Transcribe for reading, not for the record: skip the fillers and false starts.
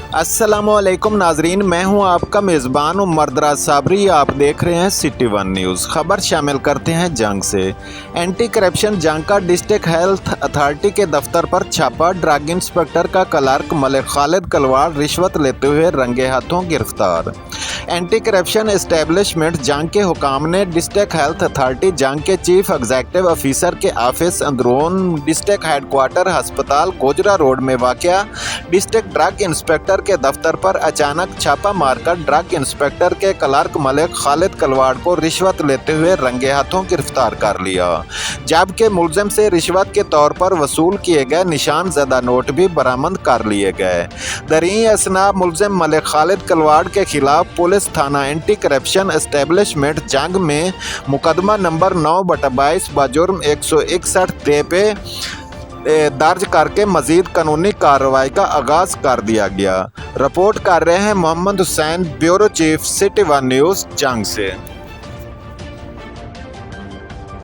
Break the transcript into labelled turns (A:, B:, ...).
A: अस्सलामुअलैकुम नाजरीन, मैं हूं आपका मेज़बान मर्दराज साबरी। आप देख रहे हैं सिटी वन न्यूज़। खबर शामिल करते हैं जंग से। एंटी करप्शन जंग का डिस्ट्रिक्ट हेल्थ अथॉरिटी के दफ्तर पर छापा। ड्रग इंस्पेक्टर का क्लर्क मलिक खालिद कलवाड़ रिश्वत लेते हुए रंगे हाथों गिरफ्तार। एंटी करप्शन एस्टेब्लिशमेंट जंग के हुकाम ने डिस्ट्रिक्ट हेल्थ अथॉरिटी जंग के चीफ एग्जीक्यूटिव ऑफिसर के ऑफिस अंदरून डिस्ट्रिक्ट हेडक्वार्टर अस्पताल गोजरा रोड में वाक़या डिस्ट्रिक्ट ड्रग इंस्पेक्टर के दफ्तर पर अचानक छापा मारकर ड्रग इंस्पेक्टर के क्लर्क मलिक खालिद कलवाड़ को रिश्वत लेते हुए रंगे हाथों गिरफ्तार कर लिया, जबकि मुलजिम से रिश्वत के तौर पर वसूल किए गए निशान ज़दा नोट भी बरामद कर लिए गए। दरीं असना मुलजिम मलिक खालिद कलवाड़ के खिलाफ पुलिस थाना एंटी करप्शन एस्टेब्लिशमेंट जंग में मुकदमा नंबर 9/22 बजुर्म 161 पे दर्ज करके मजीद कानूनी कार्रवाई का आगाज कर दिया गया। रिपोर्ट कर रहे हैं Mohammad Hussain, bureau chief, City One News Jhang से।